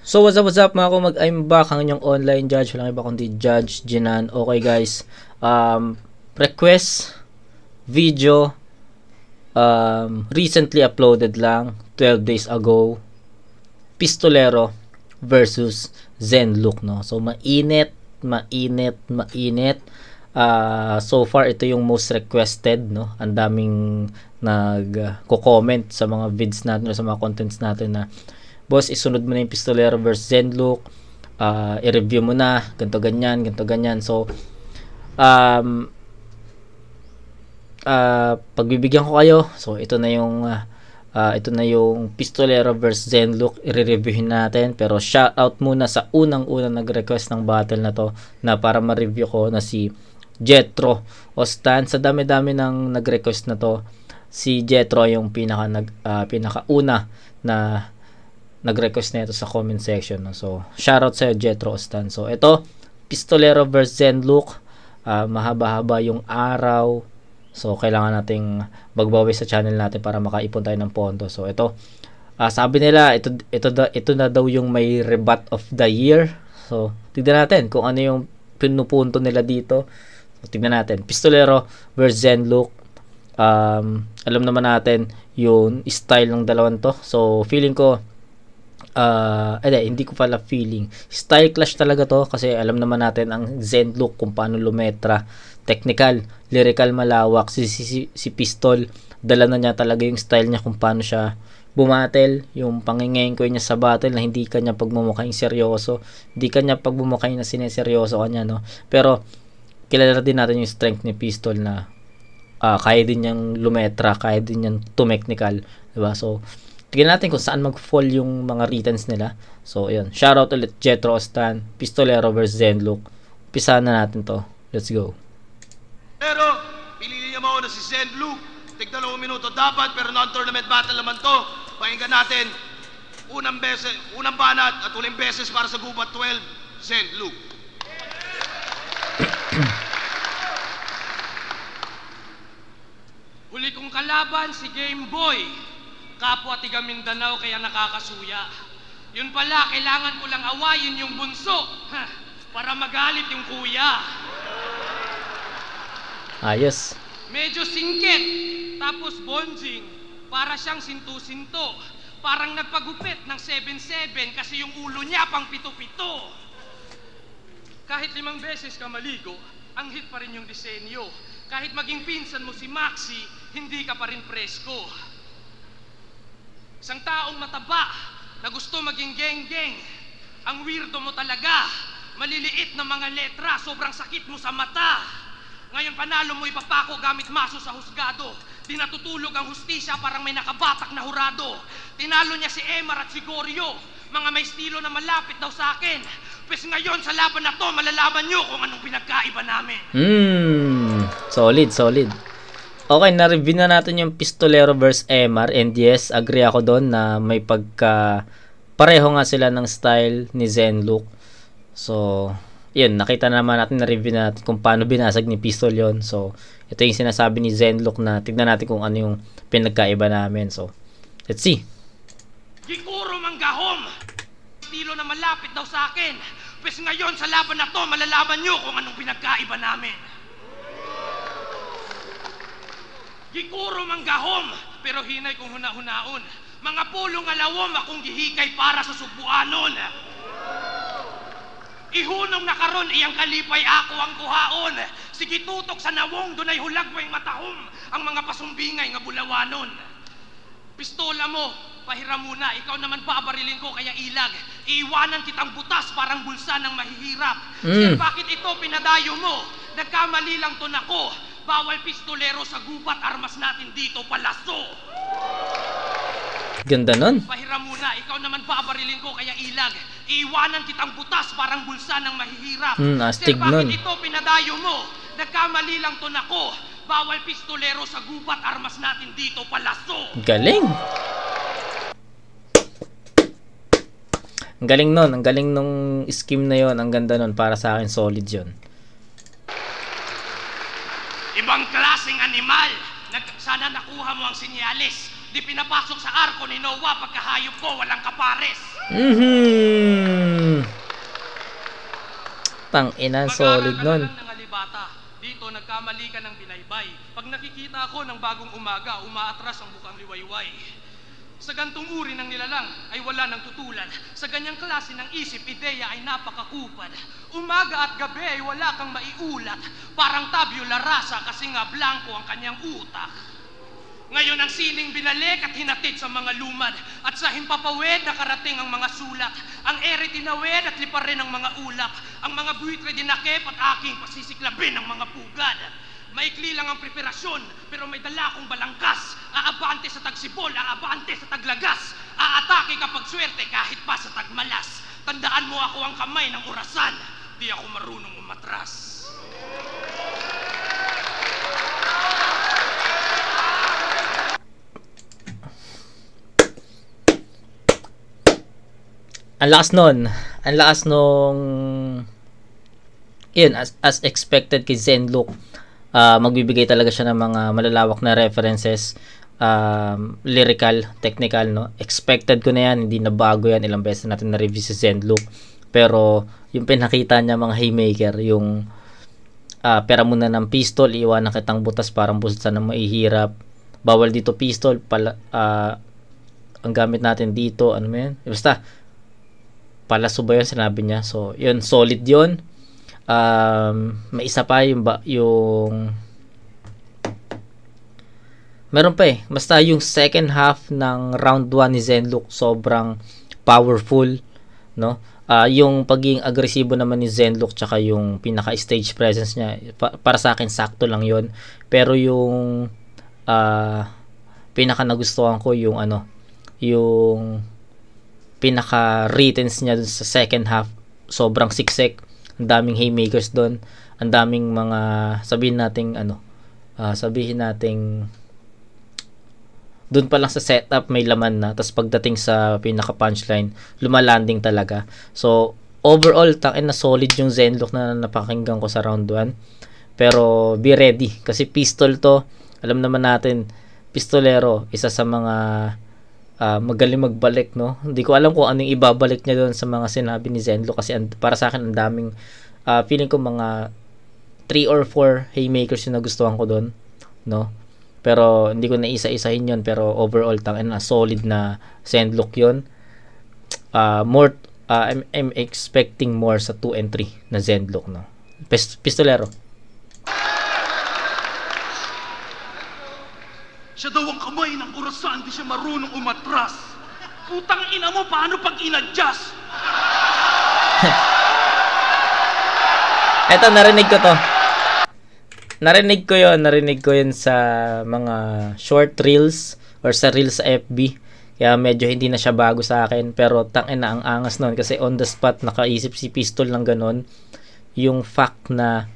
So what's up mga kumag, I'm back, ang inyong online judge, walang iba kundi Judge Jinan. Okay guys, request video recently uploaded lang 12 days ago, Pistolero versus Zenlook, no? So mainit. So far ito yung most requested, no? Ang daming nagko-comment sa mga vids natin, sa mga contents natin na boss, isunod mo na yung Pistolero versus Zenlook, i-review mo na, ganto ganyan. So pagbibigyan ko kayo. So ito na yung Pistolero versus Zenlook, i-reviewin natin. Pero shoutout muna sa unang nag-request ng battle na to, na para ma-review ko, na si Jetro o Stan. Sa dami-dami ng nag-request na to, si Jetro yung pinakauna na nag-request na ito sa comment section, no? So shoutout sa Jetro Stan. So ito, Pistolero versus Zenlook, mahaba-haba yung araw, so kailangan nating magbawi sa channel natin para makaipon tayo ng pondo. So ito, sabi nila ito na daw yung may rebat of the year. So tignan natin kung ano yung pinupunto nila dito. So tignan natin, Pistolero versus Zenlook. Alam naman natin yung style ng dalawang to. So feeling ko hindi ko pala feeling, style clash talaga to, kasi alam naman natin ang Zenlook kung paano lumetra, technical, lyrical, malawak. Si Pistol, dala na niya talaga yung style niya kung paano siya bumatel, yung pangingengkoy niya sa battle, na hindi kanya pagmumukhang seryoso, hindi kanya pagmumukhang na sineseryoso kanya, no? Pero kilala din natin yung strength ni Pistol, na kaya din niyang lumetra, kaya din niyang tumechnical, diba? So tignan natin kung saan mag-fall yung mga returns nila. So ayun, shoutout ulit Jetro Stan, Pistolero versus Zenlook. Umpisahan na natin to. Let's go. Pero piliin niya mo na si Zenlook. Tig 2 minuto dapat, pero non-tournament battle naman to. Pakinggan natin. Unang banat at huling beses para sa Gubat 12, Zenlook. Huli kong kalaban si Game Boy. Kapwa tiga Mindanao kaya nakakasuya. Yun pala, kailangan ko lang awayin yung bunso para magalit yung kuya. Ayos. Medyo singkit, tapos bonjing, para siyang sinto-sinto. Parang nagpagupit ng 7-7 kasi yung ulo niya pang pito-pito. Kahit 5 beses ka maligo, ang hit pa rin yung disenyo. Kahit maging pinsan mo si Maxi, hindi ka pa rin presko. Isang taong mataba na gusto maging geng-geng. Ang weirdo mo talaga. Maliliit na mga letra, sobrang sakit mo sa mata. Ngayon panalo mo ipapako gamit maso sa husgado. Di natutulog ang hustisya, parang may nakabatak na hurado. Tinalo niya si Emar at si Goryo, mga may estilo na malapit daw sa akin. Pues ngayon sa laban na to, malalaman nyo kung anong pinagkaiba namin. Solid. Okay, na-review na natin yung Pistolero versus Emar, and yes, agree ako doon na may pareho nga sila ng style ni Zenlook. So yun, nakita naman natin, na-review na natin kung paano binasag ni Pistol yon. So ito yung sinasabi ni Zenlook, na tignan natin kung ano yung pinagkaiba namin. So let's see. Gikuro manggahom, estilo na malapit daw sa akin. Pues ngayon sa laban na to, malalaman nyo kung anong pinagkaiba namin. Gikuro manggahom, pero hinay kong huna-hunaon. Mga pulong alawom akong gihikay para sa subuanon. Ihunong na karon iyang kalipay ako ang kuhaon. Sige tutok sa nawong, dunay hulagway matahom ang mga pasumbingay nga bulawanon. Pistola mo, pahiram muna, ikaw naman babarilin ko kaya ilag. Iiwanan kitang butas parang bulsa ng mahihirap. Bakit ito pinadayo mo? Nagkamali lang to nako. Bawal pistolero sa gubat, armas natin dito palaso. Ganda nun. Pahiram muna, ikaw naman babarilin ko kaya ilag. Iiwanan kitang butas parang bulsa ng mahihirap. Astig bakit nun. ito pinadayo mo? Nagkamali lang to nako. Bawal pistolero sa gubat, armas natin dito palaso. Galing. Ang galing nun. Ang galing nung scheme na yon. Ang ganda nun. Para sa akin, solid yon. Ibang klaseng animal. Sana nakuha mo ang sinyalis. Di pinapasok sa arko ni Noah pagkahayop ko, walang kapares. Tangina, solid nun. Mag-aaral ka na lang ng alibata. Dito, nagkamali ka ng binaybay. Pag nakikita ako ng bagong umaga, umaatras ang bukang liwayway. Sa gantong uri ng nilalang ay wala nang tutulan. Sa ganyang klase ng isip, ideya ay napakakupad. Umaga at gabi ay wala kang maiulat. Parang tabula rasa kasi nga blanco ang kanyang utak. Ngayon ang sining binalik at hinatid sa mga lumad. At sa himpapawid nakarating ang mga sulat. Ang ere tinawid at lipa rin ang mga ulap. Ang mga buwitre dinakip at aking pasisiklabin ang mga pugad. Maikli lang ang preparasyon, pero may dala akong balangkas. Aabante sa tagsibol, aabante sa taglagas. Aatake kapag swerte kahit pa sa tagmalas. Tandaan mo ako ang kamay ng orasan. Di ako marunong umatras. Ang lakas nun. Ang lakas nung yun, as expected kay Zenlook. Magbibigay talaga siya ng mga malalawak na references, lyrical, technical, no? Expected ko na yan, hindi na bago yan, ilang beses natin na-review si Zenlook. Pero yung pinakita niya mga haymaker, yung pera muna ng pistol, iwanan kitang butas parang busan ng maihirap. Bawal dito pistol, ang gamit natin dito, ano man yan? Basta, palaso ba yun sinabi niya? So, yun, solid yun. May isa pa yung meron pa eh. Basta yung second half ng round 1 ni Zenlook sobrang powerful, no? Yung pagiging agresibo naman ni Zenlook tsaka yung pinaka stage presence niya, para sa akin sakto lang yon. Pero yung pinaka nagustuhan ko yung yung pinaka returns niya dun sa second half, sobrang siksik. Ang daming haymakers doon, ang daming mga sabihin nating doon pa lang sa setup may laman na, tapos pagdating sa pinaka punchline lumalanding talaga. So overall na solid yung Zenlook na napakinggan ko sa round 1. Pero be ready kasi pistol to, alam naman natin, pistolero, isa sa mga magaling magbalik, no? Hindi ko alam kung anong ibabalik niya doon sa mga sinabi ni Zenlook kasi para sa akin ang daming feeling ko mga 3 or 4 haymakers yung nagustuhan ko doon, no? Pero hindi ko na isa-isahin yun, pero overall solid na Zenlook yun. I'm expecting more sa 2 and 3 na Zenlook, no? Pistolero. Siya daw ang kamay ng orasan, di siya marunong umatras. Putang ina mo, paano pag in-adjust? Eto, narinig ko to. Narinig ko yun sa mga short reels or sa reels sa FB. Kaya medyo hindi na siya bago sa akin. Pero tangina, ang angas nun. Kasi on the spot, nakaisip si Pistol ng ganon. Yung fact na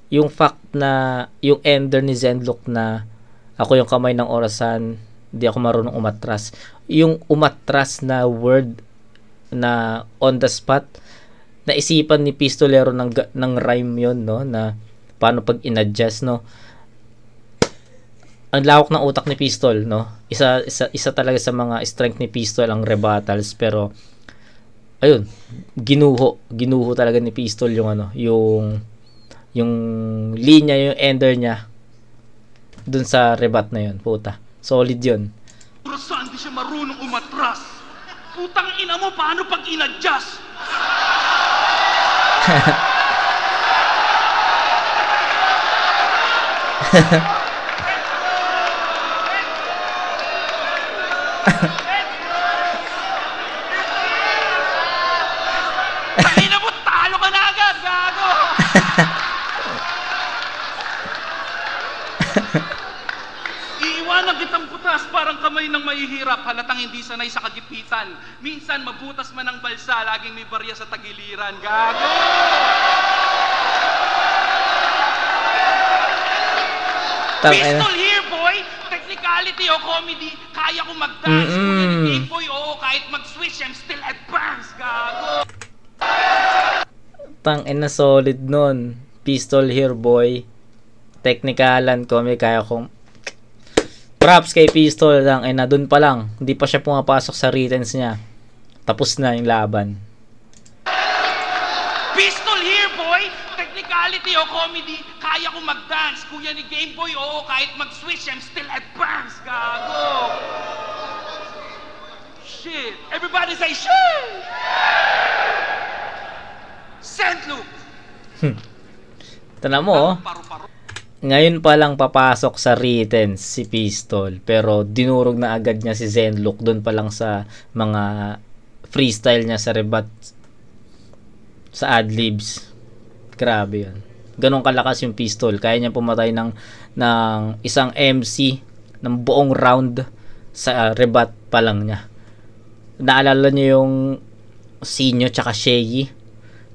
yung ender ni Zenlook na ako yung kamay ng orasan, di ako marunong umatras. Yung umatras na word na on the spot, naisipan ni Pistolero ng rhyme yon, no? Na paano pag in-adjust, no? Ang lawak ng utak ni Pistol, no? Isa talaga sa mga strength ni Pistol ang rebuttals, pero ayun, ginuho talaga ni Pistol yung yung linya, yung ender niya dun sa rebat na yun, puta. Solid yun. Orasan, di siya marunong umatras. Putang ina mo, paano pag in-adjust? Ina mo, talo ka na agad, gago! Iiwanan kitang butas, parang kamay ng mahihirap, halatang hindi sanay sa kagipitan. Minsan mabutas man ang balsa, laging may barya sa tagiliran. Gago! Pistol here, boy! Technicality o comedy, kaya ko mag-dance. Kung boy, oo, kahit mag-switch, I'm still advanced. Gago! Tangina, solid nun. Pistol here, boy. Technicalan ko, may kaya kong Props kay Pistol lang, na dun pa lang, hindi pa siya pumapasok sa writtens niya. Tapos na yung laban. Pistol here, boy! Technicality o comedy, kaya ko mag-dance. Kuya ni Game Boy, oo, kahit mag-switch, I'm still advanced, gago! Shit! Everybody say shit! Saint Luke! Tala mo, oh. Paru-paro. Ngayon pa lang papasok sa written si Pistol, pero dinurog na agad niya si Zenlook doon pa lang sa mga freestyle niya sa rebat, sa adlibs. Grabe yun. Ganun kalakas yung Pistol. Kaya niya pumatay ng isang MC ng buong round sa rebat pa lang niya. Naalala niyo yung Sinyo tsaka Shei?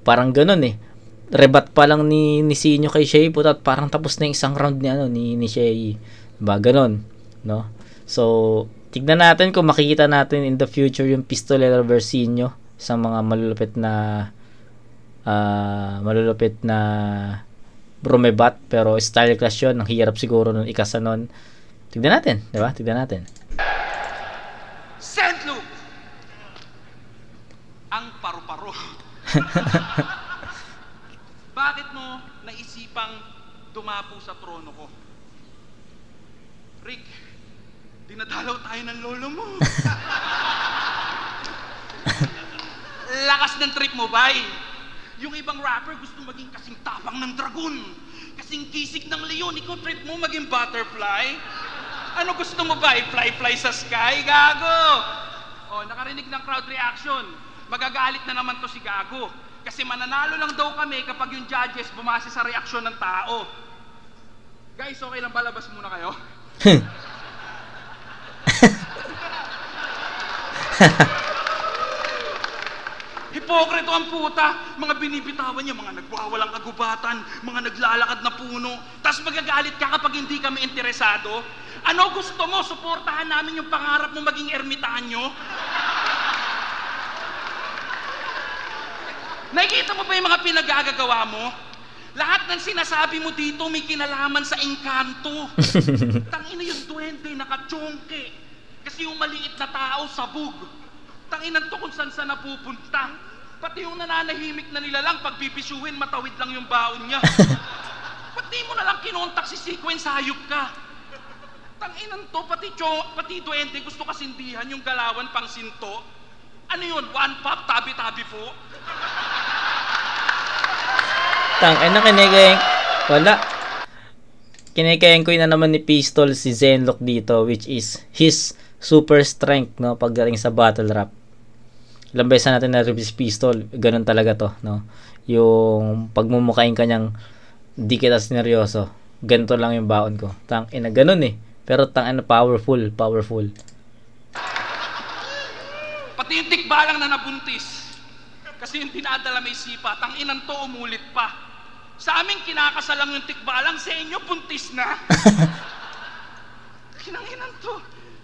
Parang ganun eh. Rebat pa lang ni Sinyo kay Shei, putat parang tapos na yung isang round ni Shei. Diba? Ganon, no? So, tignan natin kung makikita natin in the future yung Pistolero versus Sinyo sa mga malulupit na brumebat, pero style clash yun. Ang hirap siguro nung ikasa nun. Tignan natin, diba? Tignan natin. Saint Luke! Ang paru-paro. Bakit mo naisipang dumapo sa trono ko? Rick, dinadalaw tayo ng lolo mo. Lakas ng trip mo, bay. Yung ibang rapper gusto maging kasing tapang ng dragon, kasing kisig ng leon. Ikaw trip mo maging butterfly? Ano gusto mo, bay? Fly sa sky? Gago! Oh, nakarinig ng crowd reaction. Magagalit na naman to si Gago. Kasi mananalo lang daw kami kapag yung judges bumase sa reaksyon ng tao. Guys, okay lang ba? Labas muna kayo? Hipokrito ang puta. Mga binibitawan niya, mga nagwawalang kagubatan, mga naglalakad na puno. Tapos magagalit ka kapag hindi kami interesado. Ano gusto mo? Suportahan namin yung pangarap mo maging ermitanyo? Nakikita mo ba yung mga pinagagagawa mo? Lahat ng sinasabi mo dito may kinalaman sa engkanto. Tangina yung duwende, nakachongke. Kasi yung maliit na tao, sabog. Tanginan to kung saan saan napupunta. Pati yung nananahimik na nila lang, pag bibisuhin, matawid lang yung baon niya. Pati mo na lang kinontak si Sequence, hayop ka. Tanginan to, pati duwende, gusto kasindihan yung galawan pang sinto. Ano yun? One pop, tabi-tabi po? Kinikayang wala. Kinikayang ko na naman ni Pistol si Zenlook dito, which is his super strength, no, pagdating sa battle rap. Ilang beses natin na-review si Pistol, ganun talaga to, no. Yung pagmumukhain kanyang di kita sineryoso, ganito lang yung baon ko. Ganun eh. Pero powerful. Pati yung tikbalang na nabuntis. Kasi yung dinadala may sipa, tanginan to, umulit pa. Sa amin, kinakasalang yung tikbalang, sa inyo, buntis na. Kinanginan to.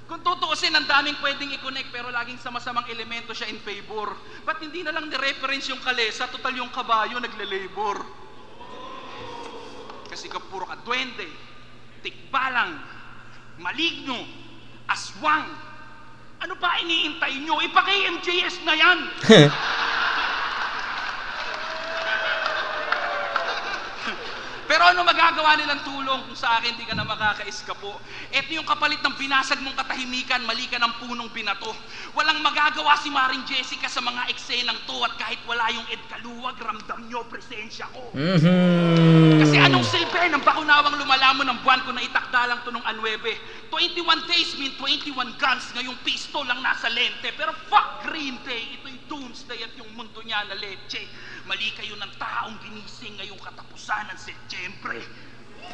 Kung tutuusin, ang daming pwedeng i-connect, pero laging sama-samang elemento siya in favor. Ba't hindi na lang ni-reference yung kalesa, total yung kabayo, nagle-labor. Kasi puro ka duwende, tikbalang, maligno, aswang. Ano pa iniintay nyo? Ipaki-MJS na yan! Pero ano magagawa nilang tulong kung sa akin di ka na makaka-eskapo? Ito yung kapalit ng binasag mong katahimikan, mali ka ng punong binato. Walang magagawa si Maring Jessica sa mga eksenang to, at kahit wala yung Ed Kaluwag, ramdam nyo presensya ko. Kasi anong silbi ng bakunawang lumalamon ng buwan ko na itakda lang to nung Anwebe? 21 days mean 21 guns, ngayong pistol lang nasa lente. Pero fuck Green Day, ito'y doomsday at yung mundo niya na leche. Mali kayo ng taong ginising ngayong katapusan ng Setyembre.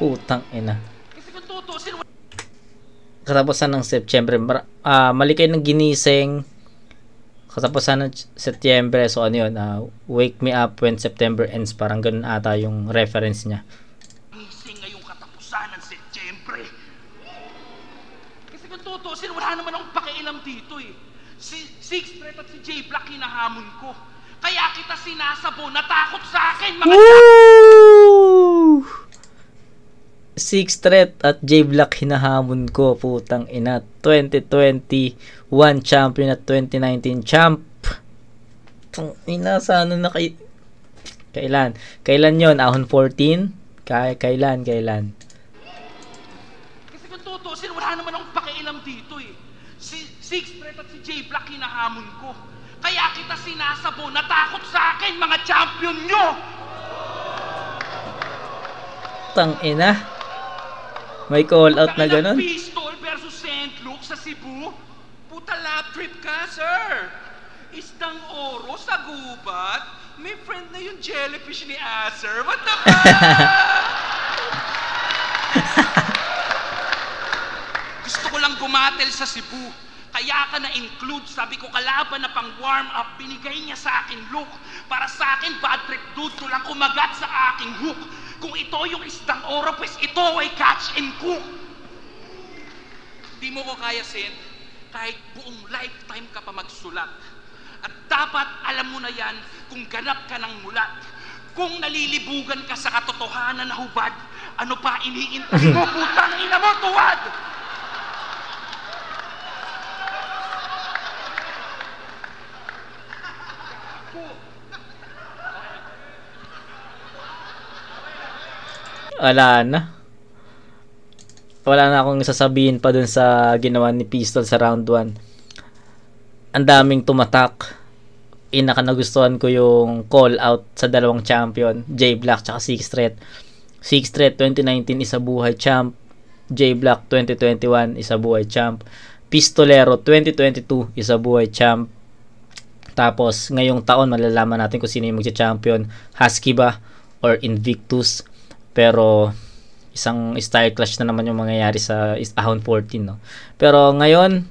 Putang ina. Kasi kung tutusin, Katapusan ng Setyembre. Mali kayo ng ginising. Katapusan ng Setyembre. So ano yun? Wake me up when September ends. Parang ganun ata yung reference niya. Ginising ngayong katapusan ng Setyembre. Kasi kung tutusin, wala naman akong pakialam dito eh. Si Six Threat at si J Black hinahamon ko. Kaya kita sinasabo, natakot sa akin mga Six Threat at J Black hinahamon ko, putang ina. 2021 champion at 2019 champ. Putang ina, sana na kailan? Kailan yon? Ahon 14? Kailan? Kasi kung tutusin, wala naman akong pakialam dito eh. Si Six Threat at si J Black hinahamon ko. Kaya kita sinasabo, natakot sa akin, mga champion nyo! Putang ina. May call out na ganun. Pistol versus St. Luke sa Cebu? Puta lab trip ka, sir! Isdang oro sa gubat? May friend na yung jellyfish ni Acer. What the fuck? Gusto ko lang gumatel sa Cebu. Kaya ka na-include, sabi ko kalaban na pang warm up, binigay niya sa akin look. Para sa akin, bad trip dude, ko lang kumagat sa aking hook. Kung ito yung isdang oro, pues ito ay catch and cook. Di mo ko kaya, Sen, kahit buong lifetime ka pa magsulat. At dapat alam mo na yan kung ganap ka ng mulat. Kung nalilibugan ka sa katotohanan na hubad, ano pa iniintay mo, putang ina mo, tuwad! Wala na akong sasabihin pa dun sa ginawa ni Pistol sa round 1. Ang daming tumatak. Nagustuhan ko yung call out sa dalawang champion, J Black tsaka Six Threat. Six Threat 2019 isa buhay champ, J Black 2021 isa buhay champ, Pistolero 2022 isa buhay champ. Tapos ngayong taon malalaman natin kung sino yung magcha-champion, Husky ba or Invictus. Pero isang style clash na naman yung mangyayari sa Ahon 14, no. Pero ngayon,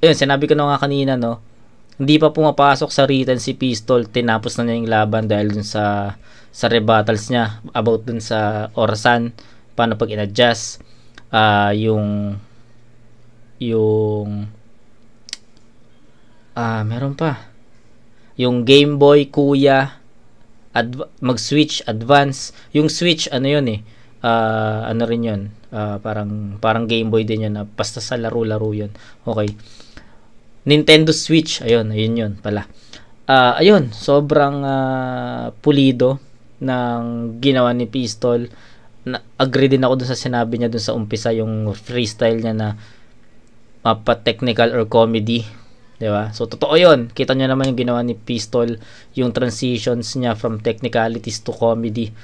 yun, sinabi ko na nga kanina, no, hindi pa pumapasok sa written si Pistol, tinapos na niya yung laban dahil dun sa rebuttals niya about dun sa orasan, paano pag in-adjust, meron pa yung Game Boy Kuya mag-switch advance. Yung switch ano yun ano rin yun, parang Game Boy din yun, basta sa laro-laro yun. Okay, Nintendo Switch, ayun yun pala. Ayun, sobrang pulido ng ginawa ni Pistol. Agree din ako dun sa sinabi niya dun sa umpisa, yung freestyle niya na mapa-technical or comedy, diba? So totoo yun, kita nyo naman yung ginawa ni Pistol, yung transitions niya from technicalities to comedy,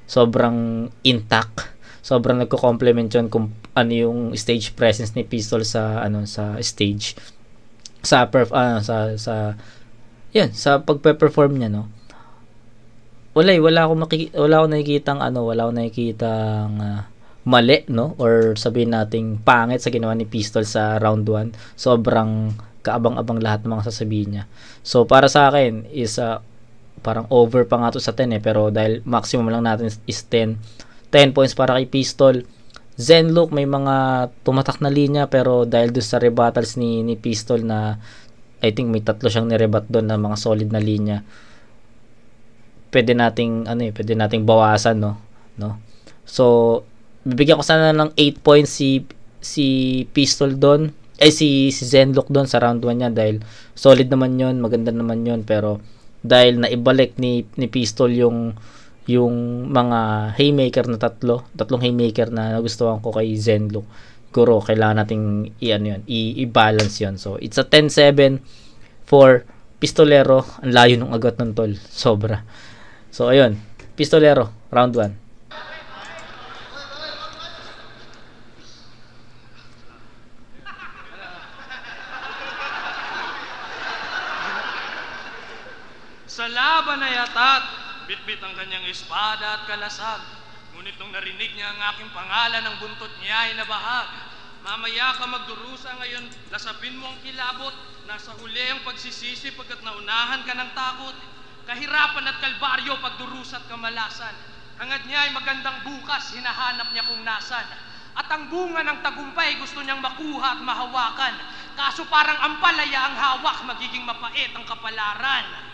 sobrang intact, sobrang nagko-complement yun kung ano yung stage presence ni Pistol sa stage, sa pagpe-perform niya, no. Wala akong nakikitang mali, no, or sabihin nating pangit sa ginawa ni Pistol sa round 1. Sobrang kaabang-abang lahat ng mga sasabihin niya. So para sa akin is parang over pa nga to sa 10 pero dahil maximum lang natin is 10 points para kay Pistol. Zenlook may mga tumatak na linya, pero dahil doon sa rebuttals ni Pistol na I think may 3 siyang nirebat doon na mga solid na linya, pwede nating bawasan, no. So bibigyan ko sana ng 8 points si Pistol doon, si Zenlook doon sa round 1 niya, dahil solid naman yon, maganda naman yon, pero dahil naibalik ni Pistol yung mga haymaker na tatlong haymaker na nagustuhan ko kay Zenlook, siguro kailangan nating i-balance yon. So it's a 10-7 for Pistolero. Ang layo ng agot ng tol, sobra. So ayun, Pistolero round 1. Sa laban ay atat, bitbit ang kanyang espada at kalasag. Ngunit nung narinig niya ang aking pangalan, ang buntot niya ay nabahag. Mamaya ka magdurusa ngayon, lasapin mo ang kilabot. Nasa huli ang pagsisisi pagkat naunahan ka ng takot. Kahirapan at kalbaryo, pagdurusa at kamalasan. Hangad niya ay magandang bukas, hinahanap niya kung nasan. At ang bunga ng tagumpay gusto niyang makuha at mahawakan. Kaso parang ampalaya ang hawak, magiging mapait ang kapalaran.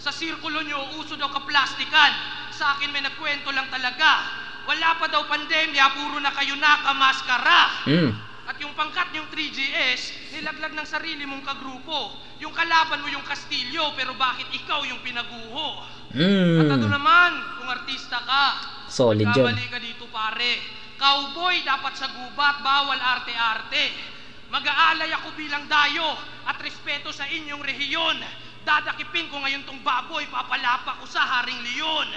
Sa sirkulo nyo, uso daw kaplastikan. Sa akin may nagkwento lang talaga. Wala pa daw pandemya, puro na kayo nakamaskara. Mm. At yung pangkat niyong 3GS, nilaglag ng sarili mong kagrupo. Yung kalaban mo yung Kastilyo, pero bakit ikaw yung pinaguho? At ano naman, kung artista ka, Solid yun. kamali ka dito pare. Cowboy dapat sa gubat, bawal arte-arte. Mag-aalay ako bilang dayo at respeto sa inyong rehiyon. Dadakipin ko ngayon tong baboy, papalapa ko sa Haring Leon.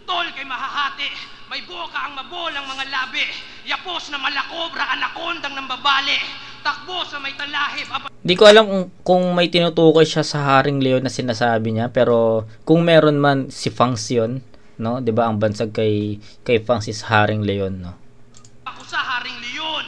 Tol kay mahahati, may boka ang mabolang mga labi. Yapos na malakobra, anakondang ng babali. Takbo sa may talahib. Di ko alam kung may tinutukoy siya sa Haring Leon na sinasabi niya, pero kung meron man si Fangs yun, no? 'Di ba ang bansag kay Fangs is Haring Leon, no? Ako sa Haring Leon.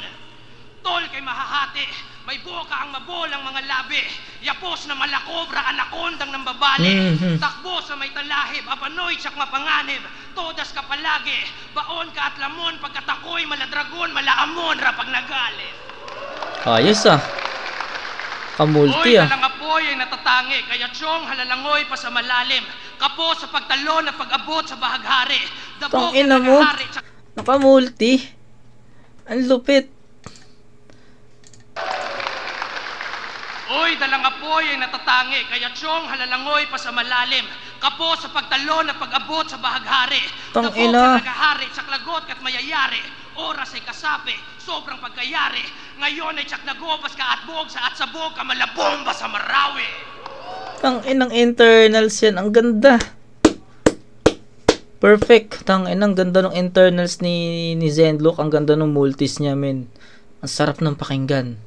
Tol kay mahahati, may boka ang mabolang mga labi. Yapos na malakobra, anakondang ng babali. Takbo sa may talahib, apanoy tsak mapanganib. Todas ka palagi, baon ka at lamon. Pagkatakoy, maladragon, malaamon, rapag nagalit. Ayos ah. Kamulti ah. Oy, apoy ay natatangi, kaya tiyong halalangoy pa sa malalim. Kapo sa pagtalon at pag-abot sa bahaghari. Dabog Tangina mo. nagahari, Nakamulti. Ang lupit. Oy, dalang apoy ay natatangi, kaya tiyong halalangoy pa sa malalim. Kapo sa pagtalon at pag-abot sa bahaghari. Tangina. Dabog nagahari, saklagot kat mayayari. Oras ay kasapi, sobrang pagkayari. Ngayon ay tsak nagobas ka at bog sa at sabog ka malabomba sa Marawi. Inang internals yan. Ang ganda. Perfect. Ang ganda ng internals ni Zenlook. Ang ganda ng multis niya, men. Ang sarap ng pakinggan.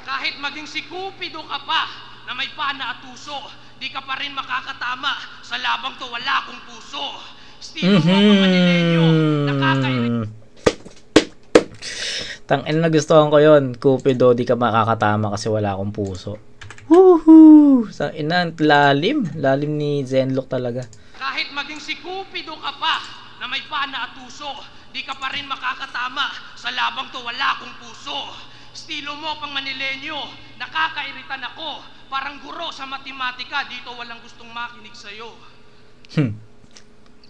Kahit maging si Cupido ka pa na may pana at tuso, di ka pa rin makakatama. Sa labang to wala kong puso. Estilo mo ang Manileño, nakakairit. Tangin na gustuhan ko yun. Cupido, di ka makakatama kasi wala akong puso. Woohoo! Tangin na, lalim. Lalim ni Zenlook talaga. Kahit maging si Cupido ka pa na may pana at tuso, di ka pa rin makakatama. Sa labang to wala kong puso. Estilo mo pang Manileño, nakakairitan ako. Parang guro sa matematika, dito walang gustong makinig sa'yo.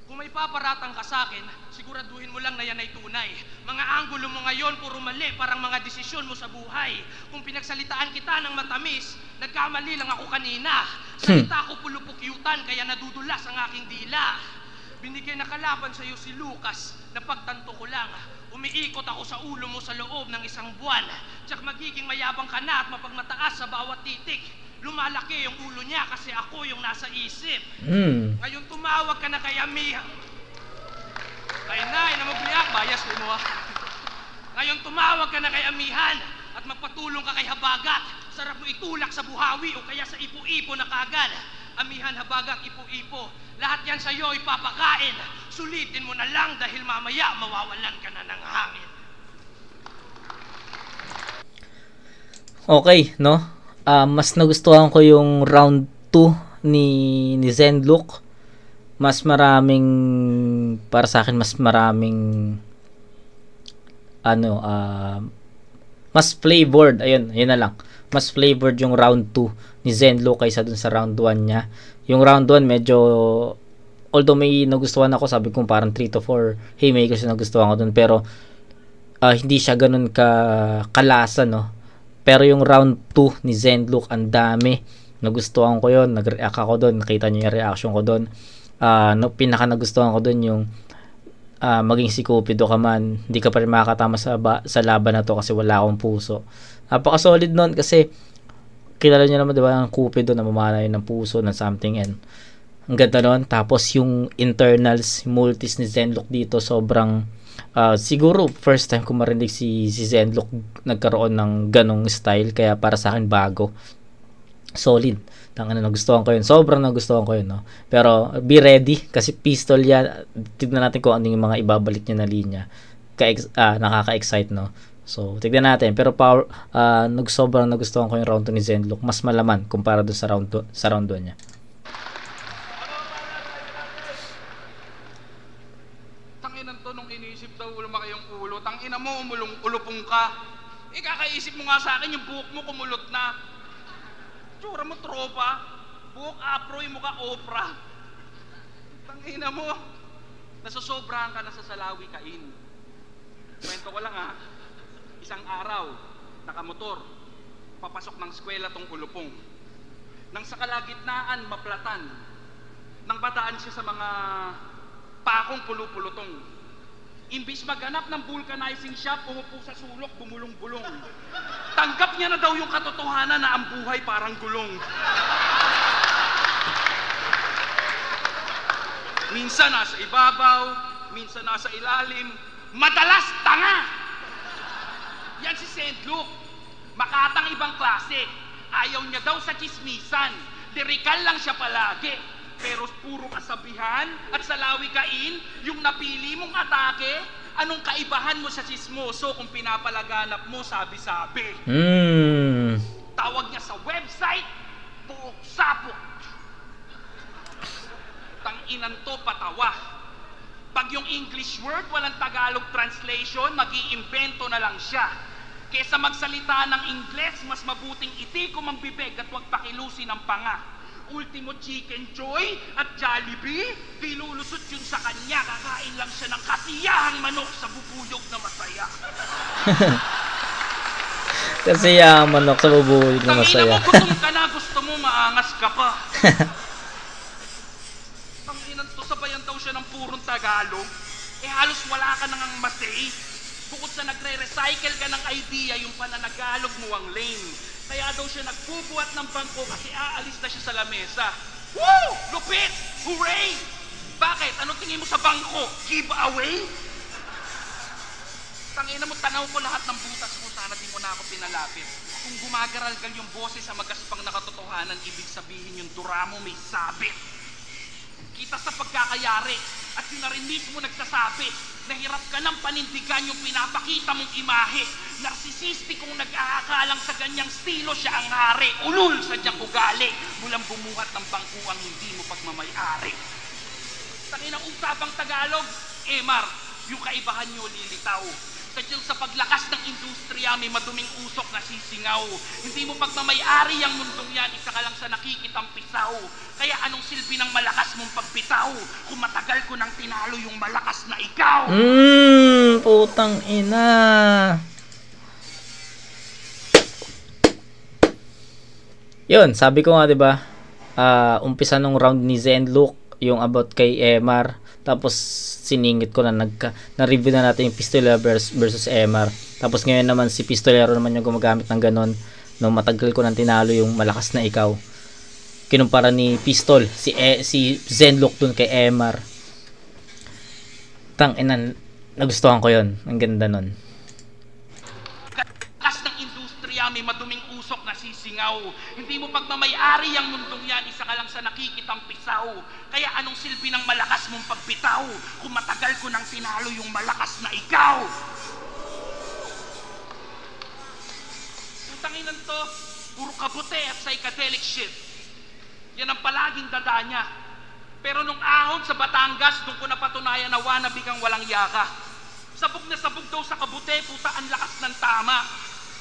Kung may paparatang ka sa akin, siguraduhin mo lang na yan ay tunay. Mga anggulo mo ngayon, puro mali, parang mga desisyon mo sa buhay. Kung pinagsalitaan kita ng matamis, nagkamali lang ako kanina. Salita ko pulupukyutan, kaya nadudulas ang aking dila. Binigay na kalaban sa'yo si Lucas, napagtanto ko lang. Umiikot ako sa ulo mo sa loob ng isang buwan. Tsak magiging mayabang ka na at mapagmataas sa bawat titik. Lumalaki yung ulo niya kasi ako yung nasa isip. Ngayon tumawag ka na kay Amiha. Kay Nay, na magliak, bayas ko mo. Ngayon tumawag ka na kay Amihan at magpatulong ka kay Habagat. Sarap mo itulak sa buhawi o kaya sa ipo-ipo na kagad. Amihan, Habagat, ipo-ipo. Lahat yan sa'yo ipapakain. Sulitin mo na lang dahil mamaya mawawalan ka na ng hangin. Okay, no? Mas nagustuhan ko yung round 2 ni Zenlook. Mas maraming, para sa akin, mas maraming mas flavored. Ayun na lang. Mas flavored yung round 2 ni Zenlook kaysa dun sa round 1 niya. Yung round 1 medyo, although may nagustuhan ako, sabi ko parang 3 to 4 haymakers na nagustuhan ko dun, pero hindi siya ganun kalasa, no? Pero yung round 2 ni Zenlook, ang dami. Nagustuhan ko yon, nag-react ako doon, nakita niyo yung reaction ko doon. Pinaka nagustuhan ko doon yung maging si Cupido ka man, hindi ka pa rin makakatama sa laban na to kasi wala akong puso. Napaka-solid nun kasi kilala niyo naman, di ba, ang Cupido na mamanay ng puso, ng something, and ang ganda nun. Tapos yung internals, multis ni Zenlook dito, sobrang siguro first time ko marinig si Zenlook nagkaroon ng ganong style, kaya para sa akin bago. Solid. Nagustuhan ko yun. Sobrang nagustuhan ko yun, no? Pero be ready kasi pistol yan. Tignan natin kung ano yung mga ibabalik niya na linya. Nakaka-excite, no? So, tignan natin. Pero sobrang nagustuhan ko yung round 2 ni Zenlook. Mas malaman kumpara doon sa round 2 niya. Tanginan to, nung iniisip daw lumaki yung ulo. Tangina mo, ulupong ka. Kakaisip mo nga sa akin, yung buhok mo kumulot na. Tsura mo tropa. Buhok afro, yung mukha Oprah. Tangina mo. Nasosobrahan ka na sa Salawi Kain. Kwento ko lang ha, isang araw, nakamotor, papasok ng eskwela tong ulupong. Nang sa kalagitnaan, maplatan. Nang badaan siya sa mga pakong pulupulutong. Imbis maghanap ng vulcanizing shop, umupo sa sulok, bumulong-bulong. Tanggap niya na daw yung katotohanan na ang buhay parang gulong. Minsan nasa ibabaw, minsan nasa ilalim, madalas tanga. Yan si St. Luke, makatang ibang klase. Ayaw niya daw sa chismisan, lirikal lang siya palagi. Pero puro kasabihan at Salawi Kain, yung napili mong atake, anong kaibahan mo sa chismoso kung pinapalaganap mo sabi-sabi? Tawag niya sa website, buok sapok. Tanginan to patawa. Pag yung English word, walang Tagalog translation, mag-iimbento na lang siya. Kesa magsalita ng Ingles, mas mabuting itikom ang bibig at huwag pakilusin ang panga. Ultimo Chicken Joy at Jollibee, dilulusot yun sa kanya, kakain lang siya ng kasiyahang manok sa bubuyog na masaya. Kasiyahang manok sa bubuyog na masaya. Tangina mo, gutom ka na, gusto mo maangas ka pa. Tanginan to, sabayan daw siya ng purong Tagalog, halos wala ka nang masay. Bukod sa nagre-recycle ka ng idea, yung pananagalog mo ang lame. Kaya daw siya nagbubuhat ng bangko kasi aalis na siya sa lamesa. Woo! Lupit! Hooray! Bakit? Anong tingin mo sa bangko? Giveaway? Tangina mo, tanaw ko lahat ng butas mo. Sana di mo na ako pinalapit. Kung gumagaragal yung boses sa magaspang na katotohanan, ibig sabihin yung dura mo may sabit. Kita sa pagkakayari at yun na rin mismo nagsasabi. Nahirap ka ng panindigan yung pinapakita mong imahe. Narsisistikong nag-aakalang sa ganyang stilo siya ang hari. Ulul sa diyang ugali. Mulang bumuhat ng bangko ang hindi mo pagmamayari. Tanginang usapang Tagalog, Emar, yung kaibahan nyo lilitaw. Sadyang sa paglakas ng industriya, may maduming usok na sisingaw. Hindi mo pagmamayari ang mundong yan, isa ka lang sa nakikitang pisaw. Kaya anong silbi ng malakas mong pagbitaw? Kung matagal ko nang tinalo yung malakas na ikaw. Putang ina. Yun, sabi ko nga 'di ba? Umpisa nung round ni Zen Luke, yung about kay Emar. Tapos siningit ko na na-review na natin yung Pistolero versus Emar. Tapos ngayon naman si Pistolero naman yung gumagamit ng ganon. No, matagal ko nang tinalo yung malakas na ikaw. Kinumpara ni Pistol si Zen Luke dun kay Emar. Tanginan, nagustuhan ko yon. Ang ganda nun. Lakas ng industriya, may maduming usok na sisingaw. Hindi mo pagmamayari ang mundong yan, isa ka lang sa nakikitang pisaw. Kaya anong silbi ng malakas mong pagbitaw? Kung matagal ko nang tinalo yung malakas na ikaw. Tanginan to, puro kabute at psychedelic shit. Yan ang palaging dada niya. Pero nung ahon sa Batangas, nung ko napatunayan na wannabe kang walang yaka. Sabog na sabog daw sa kabute, puta ang lakas ng tama.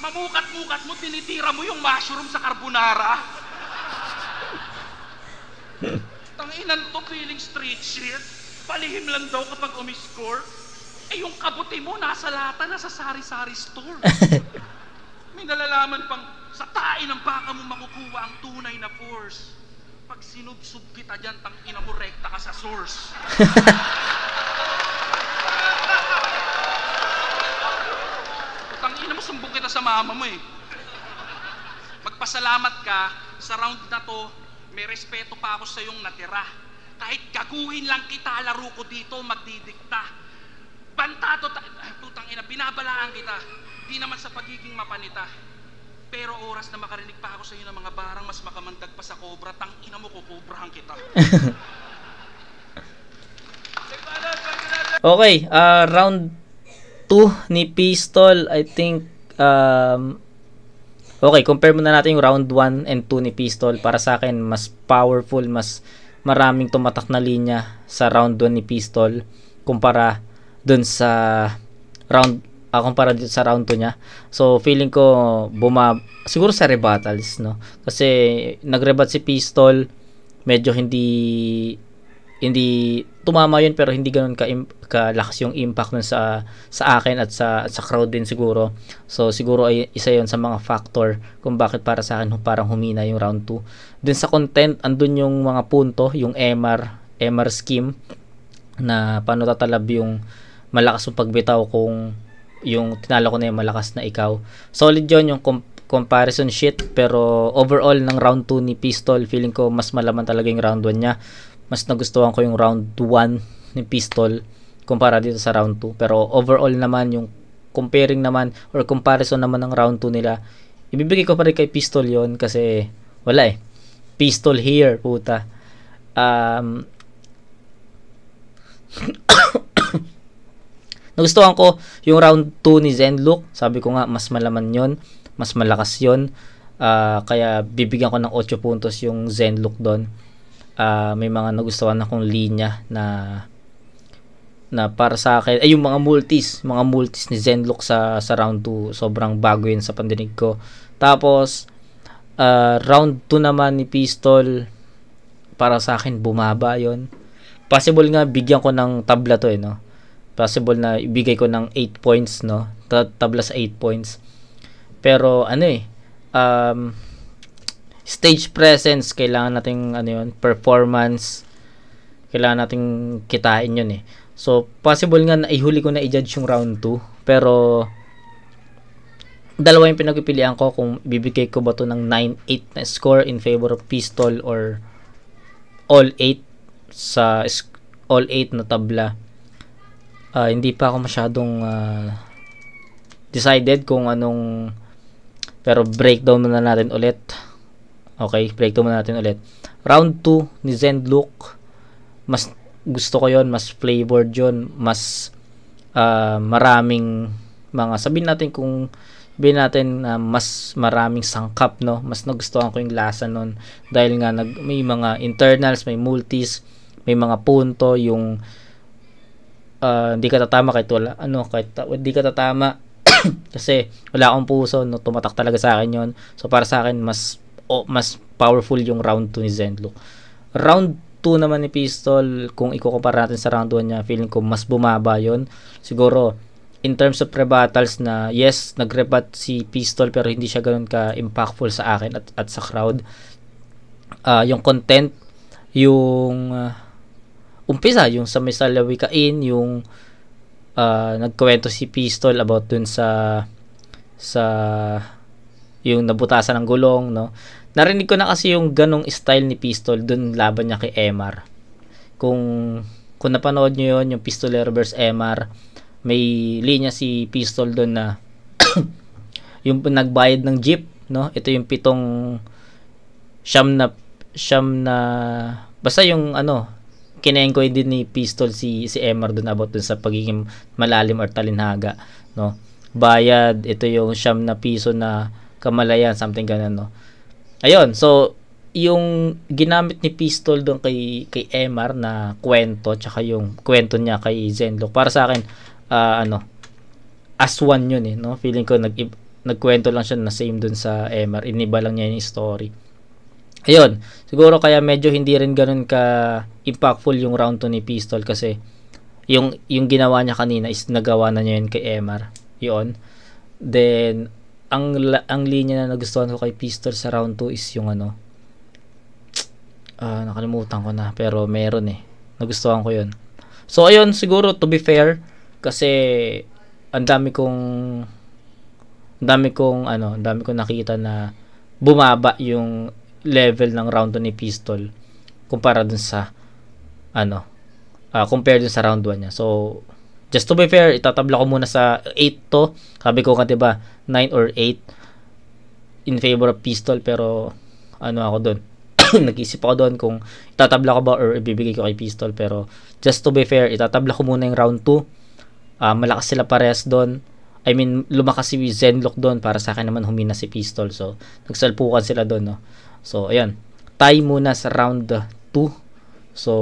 Mamukat-mukat mo, tinitira mo yung mushroom sa carbonara. Tanginan to, feeling street shit. Palihim lang daw kapag umiscore. Eh yung kabute mo, nasa lata, nasa sari-sari store. May nalalaman pang sa tae ng baka mo makukuha ang tunay na force. Pag sinubsub kita dyan, tangina mo, rekta ka sa source. Tangina mo, sumbong kita sa mama mo eh. Magpasalamat ka, sa round na to, may respeto pa ako sa iyong natira. Kahit gaguhin lang kita, laro ko dito, magdidikta. Banta to, putang ina, binabalaan kita. Di naman sa pagiging mapanita. Pero oras na makarinig pa ako sa iyo ng mga barang mas makamandag pa sa cobra, tangina mo, kukubrahan kita. Okay, round 2 ni Pistol, I think okay, compare muna natin yung round 1 and 2 ni Pistol. Para sa akin, mas powerful, mas maraming tumatak na linya sa round 1 ni Pistol kumpara dun sa kumpara dito sa round 2 niya. So feeling ko siguro sa rebuttals, no? Kasi nagrebat si Pistol, medyo hindi hindi tumama yun, pero hindi ganoon kalakas yung impact nun sa akin at sa crowd din siguro. So siguro ay isa yon sa mga factor kung bakit para sa akin parang humina yung round 2. Dun sa content, andun yung mga punto, yung MR scheme na paano tatalab yung malakas yung pagbitaw kung yung tinalo ko na yung malakas na ikaw. Solid yon yung comparison sheet, pero overall ng round 2 ni Pistol, feeling ko mas malaman talaga yung round 1 niya. Mas nagustuhan ko yung round 1 ni Pistol kumpara dito sa round 2. Pero overall naman, yung comparing naman or comparison naman ng round 2 nila, ibibigay ko pa rin kay Pistol yon kasi wala eh. Pistol here, puta. Nagustuhan ko yung round 2 ni Zenlook. Sabi ko nga, mas malaman yon, mas malakas yon. Kaya bibigyan ko ng 8 puntos yung Zenlook doon. May mga nagustuhan akong linya na para sa akin ay yung mga multis ni Zenlook sa round 2, sobrang bago yun sa pandinig ko. Tapos round 2 naman ni Pistol, para sa akin bumaba yon. Possible nga bigyan ko ng tabla to no. Possible na ibigay ko ng 8 points no. Tabla sa 8 points. Pero stage presence, kailangan nating performance, kailangan nating kitain yun eh. So possible nga na ihuli ko na i-judge yung round 2, pero dalawa yung pinagpipilian ko kung bibigay ko ba to ng 9-8 na score in favor of Pistol or all 8 sa all 8 na tabla. Hindi pa ako masyadong decided kung anong, pero breakdown muna natin ulit. Okay, breakdown muna natin ulit. Round 2 ni Zenlook, mas gusto ko yon, mas flavored yon, mas maraming mga, sabihin natin mas maraming sangkap no. Mas nagustuhan ko yung lasa nun dahil nga may mga internals, may multis, may mga punto, yung hindi ka tatama kahit wala hindi ka tatama kasi wala akong puso no, tumatak talaga sa akin yon. So para sa akin mas powerful yung round 2 ni Zenlook. Round 2 naman ni Pistol, kung ikukumpara natin sa round 1 niya, feeling ko mas bumaba yon. Siguro in terms of rebuttals, na yes, nag-rebut si Pistol pero hindi siya ganoon ka impactful sa akin at sa crowd. Yung content, yung umpisa, yung sa may salawikain, yung nagkwento si Pistol about dun sa yung nabutasan ng gulong no. Narinig ko na kasi yung ganong style ni Pistol dun laban niya kay MR. Kung napanood nyo yun, yung Pistolero vs MR, may linya si Pistol dun na yung nagbayad ng jeep no. Ito yung 7 siyam na basta yung kinengkoy din ni Pistol si MR dun about dun sa pagiging malalim or talinhaga no. Bayad, ito yung 9 piso na kamalayan, something ganun no. Ayun, so yung ginamit ni Pistol doon kay MR na kwento, tsaka yung kwento niya kay Zenlook, para sa akin as one yun eh no. Feeling ko nagkwento lang siya na same doon sa MR, iniba lang niya yung story. Ayun, siguro kaya medyo hindi rin ganun ka impactful yung round 2 ni Pistol kasi yung ginawa niya kanina is nagawa na niya yun kay MR. Yun. Then ang linya na nagustuhan ko kay Pistol sa round 2 is yung nakalimutan ko na, pero meron nagustuhan ko yun. So ayun, siguro to be fair, kasi ang dami kong nakita na bumaba yung level ng round 2 ni Pistol kumpara dun sa compare dun sa round 1 niya. So just to be fair, itatabla ko muna sa 8 to. Sabi ko nga diba 9 or 8 in favor of Pistol, pero ako doon nag-isip ako doon kung itatabla ko ba or ibibigay ko kay Pistol, pero just to be fair, itatabla ko muna yung round 2. Malakas sila parehas doon. I mean, lumakas si Zenlook doon, para sa akin naman humina si Pistol, so nagsalpukan sila doon no. So ayan, tie muna sa round 2. So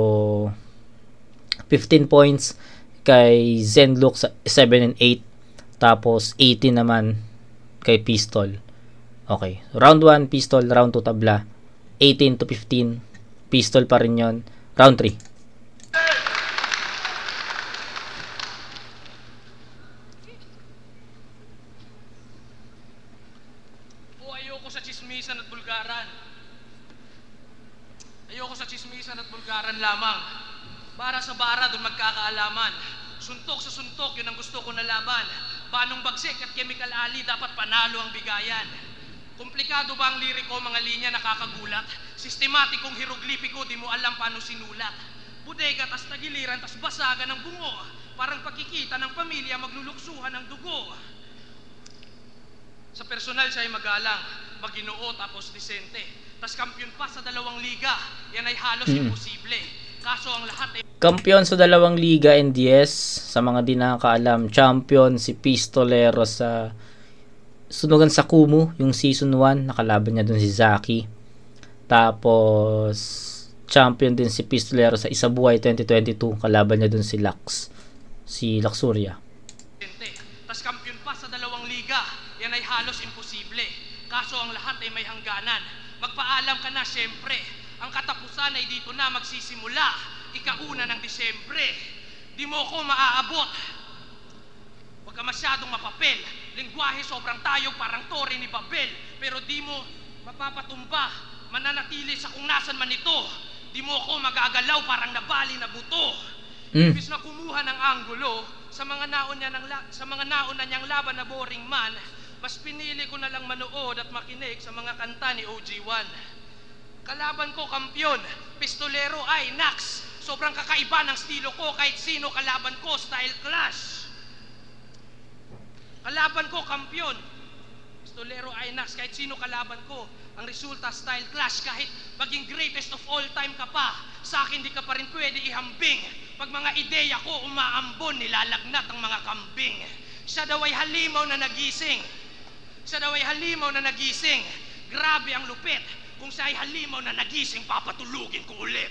15 points kay Zenlook sa 7 and 8, tapos 18 naman kay Pistol. Okay, round 1 Pistol, round 2 tabla, 18 to 15 Pistol pa rin yon. Round 3 chismisan at bulgaran lamang. Bara sa bara, doon magkakaalaman. Suntok sa suntok, yun ang gusto ko na laban. Banong bagsik at chemical ali, dapat panalo ang bigayan. Komplikado ba ang liriko, mga linya nakakagulat? Sistematikong hieroglipiko, di mo alam paano sinulat. Bodega, tas tagiliran, tas basagan ng bungo. Parang pagkikita ng pamilya, magluluksuhan ng dugo. Sa personal siya ay magalang, maginoo tapos disente. Tas kampiyon pa sa 2 liga, yan ay halos imposible. Kaso ang lahat ay... Kampiyon sa 2 liga and yes, sa mga di nakakaalam, champion si Pistolero sa Sunugan sa Kumu, yung season 1, nakalaban niya dun si Zaki. Tapos champion din si Pistolero sa Isabuhay 2022, kalaban niya dun si Luxuria. Tas kampiyon pa sa 2 liga, yan ay halos imposible. Kaso ang lahat ay may hangganan. Magpaalam ka na syempre, ang katapusan ay dito na magsisimula. Ika-1 ng Disyembre, di mo ko maaabot. Huwag ka masyadong mapapel. Lingwahe sobrang tayo parang tore ni Babel. Pero di mo mapapatumba, mananatili sa kung nasan man ito. Di mo ko magagalaw parang nabali na buto. Ibig na kumuha ng anggulo sa mga nauna niyang laban na boring man, mas pinili ko na lang manood at makinig sa mga kanta ni OG1. Kalaban ko kampyon, Pistolero ay Nax. Sobrang kakaiba ng estilo ko kahit sino kalaban ko, style clash. Kalaban ko kampyon, Pistolero ay Nax, kahit sino kalaban ko. Ang resulta, style clash, kahit maging greatest of all time ka pa, sa akin di ka pa rin pwede ihambing. Pag mga ideya ko umaambon, nilalagnat ang mga kambing. Siya daw ay halimaw na nagising. Grabe ang lupit. Kung siya ay halimaw na nagising, papatulugin ko ulit.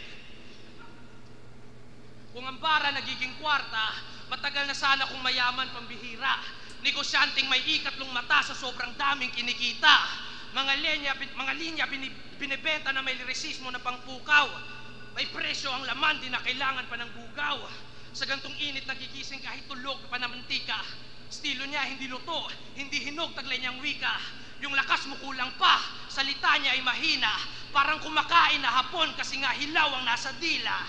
Kung ang bara nagiging kwarta, matagal na sana kung mayaman pambihira. Negosyanteng may ikatlong mata sa sobrang daming kinikita. Mga linya binibenta na may lirisismo na pangpukaw. May presyo ang laman, di na kailangan pa ng bugaw. Sa gantong init nagigising kahit tulog pa na mantika. Estilo niya hindi luto, hindi hinog, taglay niyang wika. Yung lakas mo kulang pa, salita niya ay mahina. Parang kumakain na hapon kasi nga hilaw ang nasa dila.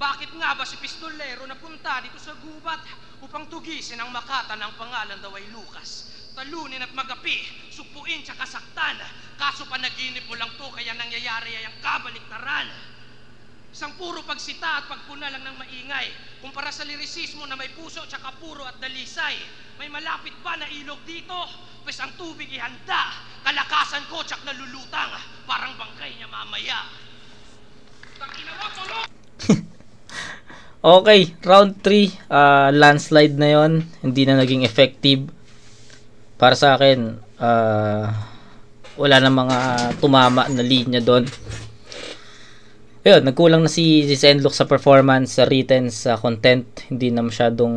Bakit nga ba si Pistolero napunta dito sa gubat upang tugisin ang makata ng pangalan daw ay Lucas? Talunin at magapi, supuin tsaka saktan. Kaso panaginip mo lang to kaya nangyayari ay ang kabaliktaran. Isang puro pagsita at pagpuna lang ng maingay. Kumpara sa lirisismo na may puso tsaka puro at dalisay. May malapit ba na ilog dito? Pues ang tubig ihanda. Kalakasan ko tsak nalulutang. Parang bangkay niya mamaya. Tangina mo, tulog! Okay, round 3, landslide na yon, hindi na naging effective. Para sa akin, wala na mga tumama na linya doon. Ayun, nagkulang na si Zenlook sa performance, sa written, sa content. Hindi na masyadong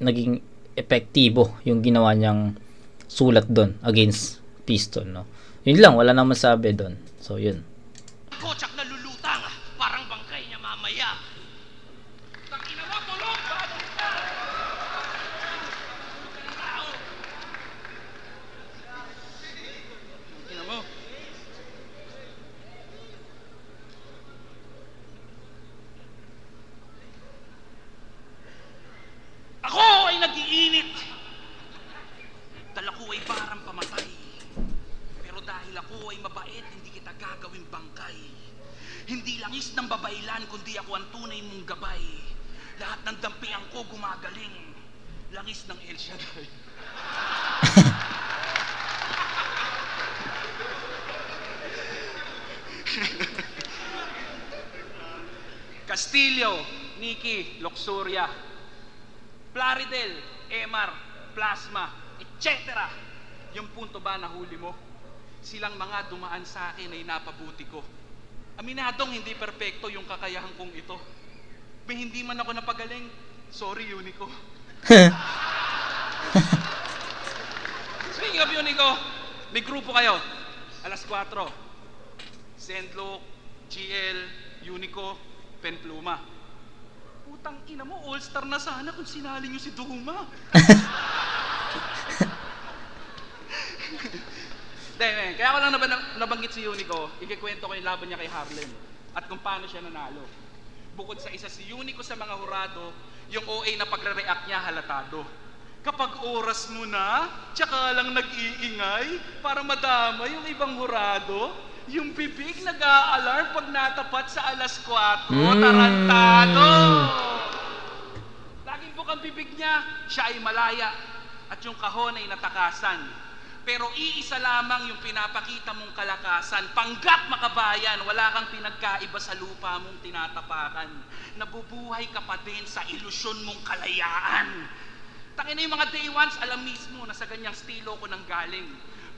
naging epektibo yung ginawa niyang sulat doon against Piston, no? Yun lang, wala nang masabi doon. So, yun. Kotsak na lulutang, parang bangkay niya mamaya. Tangina mo, tulog! Tangina mo. Ako ay nag-iinit. Dala ko ay parang pamatay. Pero dahil ako ay mabait, hindi kita gagawing bangkay. Hindi langis ng babaylan, kundi ako ang tunay mong gabay. Lahat ng dampiang ko gumagaling. Langis ng El Shaddai. Castillo, Nikki, Luxuria, Plaridel, Emar, Plasma, etc. Yung punto ba nahuli mo? Silang mga dumaan sa akin ay napabuti ko. Aminadong hindi perpekto yung kakayahan kong ito. May hindi man ako napagaling. Sorry, Unico. Speaking of Unico, may grupo kayo. Alas 4. Zenlook, GL, Unico, Penpluma. Putang ina mo, all-star na sana kung sinali nyo si Duma. Kaya ko lang nabanggit si Unico, ikikwento ko yung laban niya kay Harlem at kung paano siya nanalo. Bukod sa isa si Unico sa mga hurado, yung OA na pagre-react niya halatado. Kapag oras mo na, tsaka lang nag-iingay para madama yung ibang hurado, yung bibig nag-a-alarm pag natapat sa alas 4, tarantado! Laging bukang bibig niya, siya ay malaya at yung kahon ay natakasan. Pero iisa lamang yung pinapakita mong kalakasan. Panggap makabayan, wala kang pinagkaiba sa lupa mong tinatapakan. Nabubuhay ka pa din sa ilusyon mong kalayaan. Tangina yung mga day ones, alam mismo na sa ganyang estilo ko nang galing.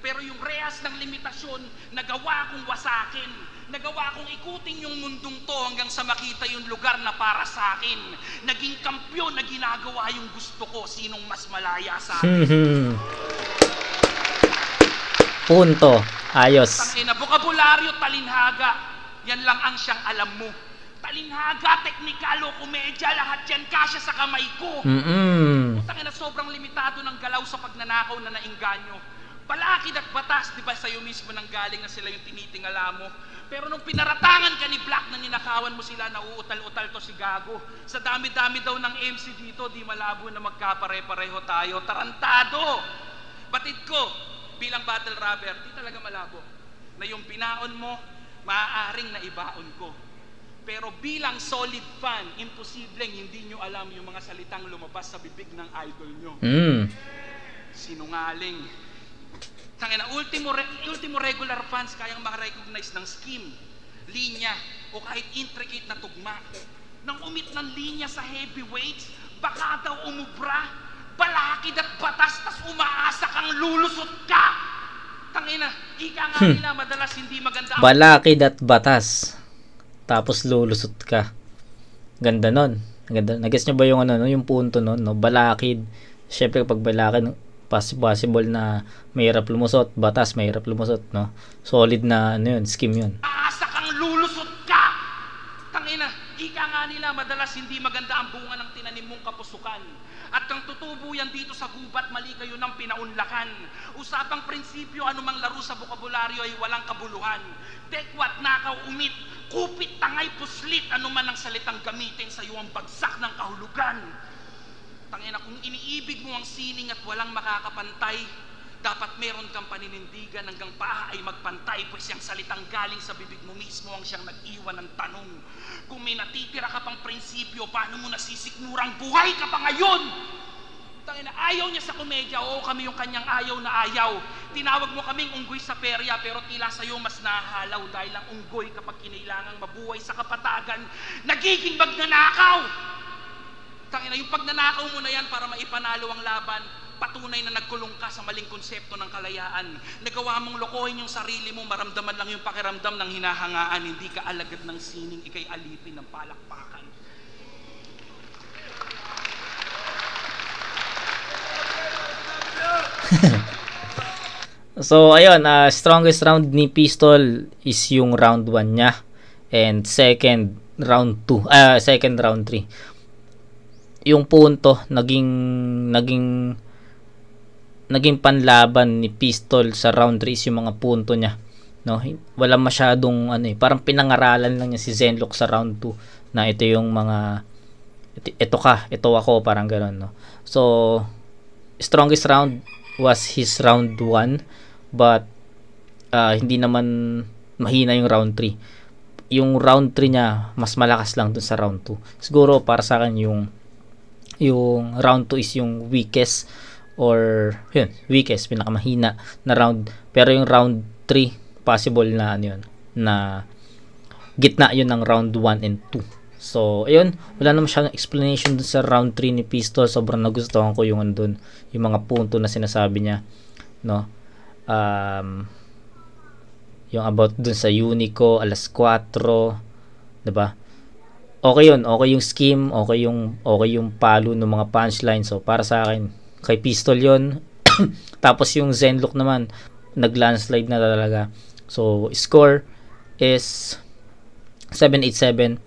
Pero yung rehas ng limitasyon, nagawa kong wasakin. Nagawa kong ikutin yung mundong to hanggang sa makita yung lugar na para sa akin. Naging kampyon na ginagawa yung gusto ko. Sinong mas malaya sa akin? Punto. Ayos. Tangina, bokabularyo, talinhaga. Yan lang ang siyang alam mo. Talinhaga, teknikalo, komedya, lahat yan kasya sa kamay ko. Tangina, sobrang limitado ng galaw sa pagnanakaw na nainganyo. Balakid at batas, di ba sa'yo mismo nang galing na sila yung tinitingala mo? Pero nung pinaratangan ka ni Black na ninakawan mo sila, nauutal-utal to si Gago. Sa dami-dami daw ng MC dito, di malabo na magkapare-pareho tayo. Tarantado! Batid ko, bilang battle rapper, di talaga malabo na yung pinaon mo, maaaring naibaon ko. Pero bilang solid fan, imposibleng hindi nyo alam yung mga salitang lumabas sa bibig ng idol nyo. Sinungaling. Tangina, ultimo regular fans kayang makarecognize ng scheme, linya, o kahit intricate na tugma. Nang umit ng linya sa heavyweights, baka daw umubra, balakid at batas, tas umaasa kang lulusot ka. Tangina, ika nga nila madalas hindi maganda. Balakid at batas, tapos lulusot ka. Ganda nun. Ganda. Nag-guess nyo ba yung ano, yung punto nun, no? Balakid. Syempre kapag balakid, possible na mahirap lumusot, batas mahirap lumusot, no? Solid na ano yun, scheme yun. Asa kang lulusot ka! Tangina, ika nga nila madalas hindi maganda ang bunga ng tinanim mong kapusukan. At kang tutubo yan dito sa gubat, mali kayo ng pinaunlakan. Usapang prinsipyo, anumang laro sa bokabularyo ay walang kabuluhan. Dekwat, nakaw, umit, kupit, tangay, puslit, anuman ang salitang gamitin sa iyo ang bagsak ng kahulugan. Tangina, kung iniibig mo ang sining at walang makakapantay, dapat meron kang paninindigan hanggang paa ay magpantay, pues yung salitang galing sa bibig mo mismo ang siyang nag-iwan ng tanong. Kung may natitira ka pang prinsipyo, paano mo nasisikmurang buhay ka pa ngayon? Tangina, ayaw niya sa komedya, oo kami yung kanyang ayaw na ayaw. Tinawag mo kaming unggoy sa perya, pero tila sa'yo mas nahalaw dahil ang unggoy kapag kinailangang mabuhay sa kapatagan, nagiging magnanakaw! Tangina, yung pagnanakaw mo na yan para maipanalo ang laban, patunay na nagkulong ka sa maling konsepto ng kalayaan. Nagawa mong lokohin yung sarili mo, maramdaman lang yung pakiramdam ng hinahangaan, hindi ka alagad ng sining, ikay alipin ng palakpakan. So ayun, strongest round ni Pistol is yung round 1 niya, and second round 3. Yung punto naging panlaban ni Pistol sa round 3 is yung mga punto niya, no? Wala masyadong parang pinangaralan lang niya si Zenlock sa round 2 na ito yung mga ito ako, parang gano'n, no? So strongest round was his round 1, but hindi naman mahina yung round 3. Yung round 3 niya mas malakas lang dun sa round 2. Siguro para sa akin yung round 2 is yung weakest, or weakest, pinakamahina na round. Pero yung round 3 possible na na gitna yun ng round 1 and 2. So ayun, wala na masyadong explanation dun sa round 3 ni Pistol. Sobrang nagustuhan ko yung yung mga punto na sinasabi niya, no? Yung about dun sa Unico, alas 4, diba? Okay yun, okay yung scheme, okay yung palo ng mga punchline. So para sa akin, kay Pistol yun. Tapos yung Zenlock naman, nag-landslide na talaga. So score is 787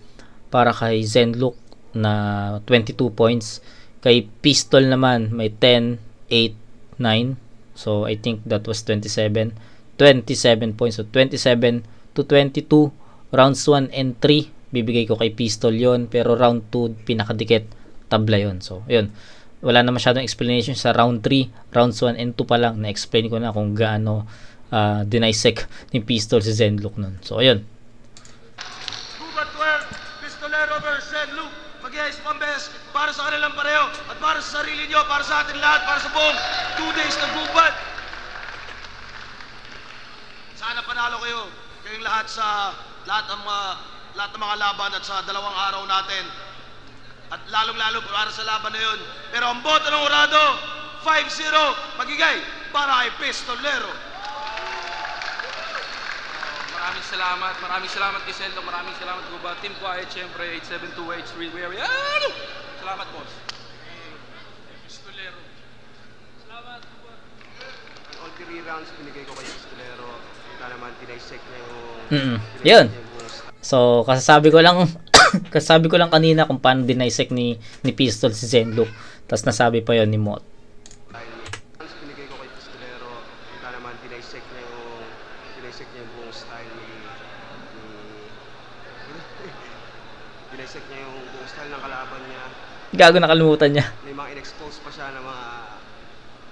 para kay Zenlock na 22 points. Kay Pistol naman may 10, 8, 9. So I think that was 27 27 points. So 27 to 22, rounds 1 and 3 bibigay ko kay Pistol yon, pero round 2 pinakadikit, tabla yon. So yun, wala na masyadong explanation sa round 3, rounds 1 and 2 pa lang na-explain ko na kung gaano dinisect ni Pistol si Zenlook nun. So ayun, Gubat 12, Pistolero versus Zenlook. Mag-iayos pambes para sa kanilang pareho at para sa sarili nyo, para sa atin lahat, para sa buong 2 days ng Gubat. Sana panalo kayo, kayong lahat sa lahat ng mga laban at sa 2 araw natin. At lalong-lalo para sa laban na yun. Pero ang boto ng Urado, 5-0, magigay para kay Pistolero. Maraming salamat kay Sendo, maraming salamat Gubat. Team Quiet, syempre, 872H3, salamat boss. Pistolero. Salamat, Gubat. All 3 rounds binigay ko kay Pistolero. Kaya naman dinisect niya yun. So kasasabi ko lang kanina kung paano dinisect ni Pistol si Zenlook, tapos nasabi pa yon ni Mot. Rounds binigay ko kay Pistolero. Kaya naman dinisect niya yung buong style dinisect niya yung buong style ng kalaban niya. Gago, nakalimutan niya. May mga in-expose pa siya na mga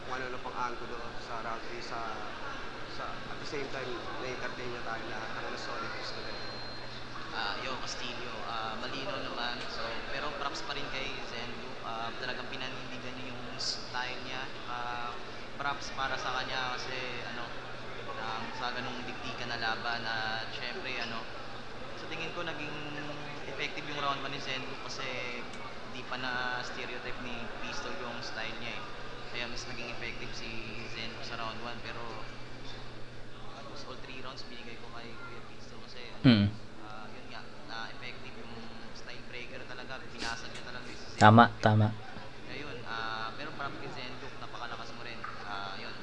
kung ano pang angulo sa round 3 sa at the same time na-entertain niya tayo na ano solid Pistolero. Yo Castillo, malinaw naman. So, pero props pa rin kay Zenlook. Talagang pinanindigan niya yung style niya. Props para sa kanya kasi sa ganung digdikan na laban. Syempre sa tingin ko naging effective yung round 1 ni Zenlook kasi di pa na stereotype ni Pistol yung style niya Kaya mas naging effective si Zenlook sa round 1, pero almost all 3 rounds binigay ko kay Kuya Pistol kasi yun nga, effective yung style breaker talaga, pinasag niya talaga si Zenlook. Tama. Ayun, pero parang kay Zenlook, napakalakas mo rin. Yun,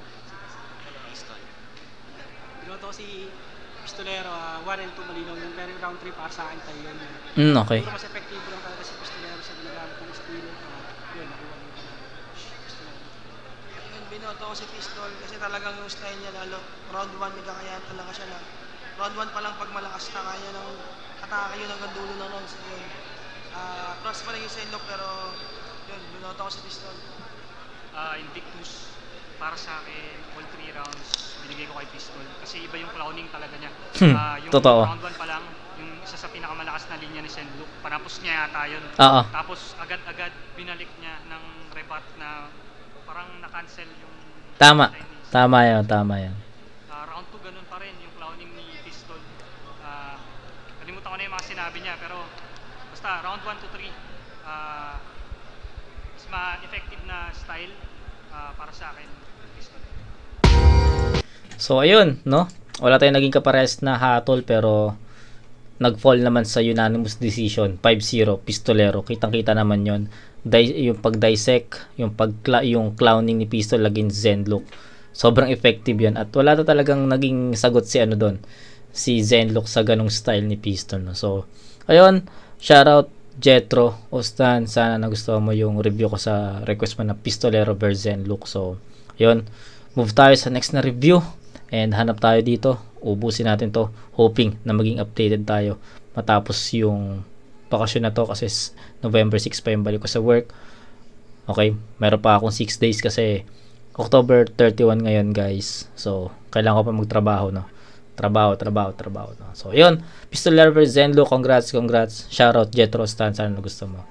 Pistol. Binoto ko si Pistolero, 1 and 2 malinaw yun, pero yung round 3 para sa akin tayo yun. Okay. Siguro mas effective lang talaga si Pistolero sa ginagamit ng estilo. Yun, nakuha mo Pistolero. Yun, binoto ko si Pistol kasi talagang yung style niya lalo. Round 1 may kakayahan talaga siya na. Round 1 pa lang pag malakas na kaya ng atake yun hanggang dulo ng rounds. Yun. Props pa rin yung Zenlook pero yun, binoto ko si Pistol. Invictus, para sa akin, all 3 rounds binigay ko kay Pistol kasi iba yung clowning talaga niya. Yung Totoo. round 1 pa lang, yung isa sa pinakamalakas na linya ni Zenlook, panapos niya yata yun. Oo. Tapos agad-agad binalik niya ng rebut na parang na-cancel yung Tama Chinese. Tama yan. Round 2 ganun pa rin yung clowning ni Pistol. Kalimutan ko na yung mga sinabi niya, pero basta round 1 to 3 mas ma-effective na style para sa akin, Pistol. So ayun, no? Wala tayong naging kaparehas na hatol, pero nag-fall naman sa unanimous decision, 5-0 Pistolero. Kitang-kita naman 'yon. Yung pag-dissect, yung clowning ni Pistol against Zenlook. Sobrang effective 'yon at wala na talagang naging sagot si Zenlook sa ganong style ni Pistol, no? So ayun, shoutout Jetro, Ostan, sana nagustuhan mo yung review ko sa request mo na Pistolero versus Zenlook. So ayun, move tayo sa next na review. And hanap tayo dito, ubusin natin to, hoping na maging updated tayo matapos yung bakasyon na to kasi November 6 pa yung balik ko sa work. Okay, meron pa akong 6 days kasi October 31 ngayon, guys. So, kailangan ko pa magtrabaho, no? Trabaho, no? So, yun, Pistolero vs Zenlook, congrats. Shoutout Jetro Stan, sana gusto mo.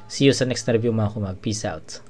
See you sa next na review, mga kumag. Peace out.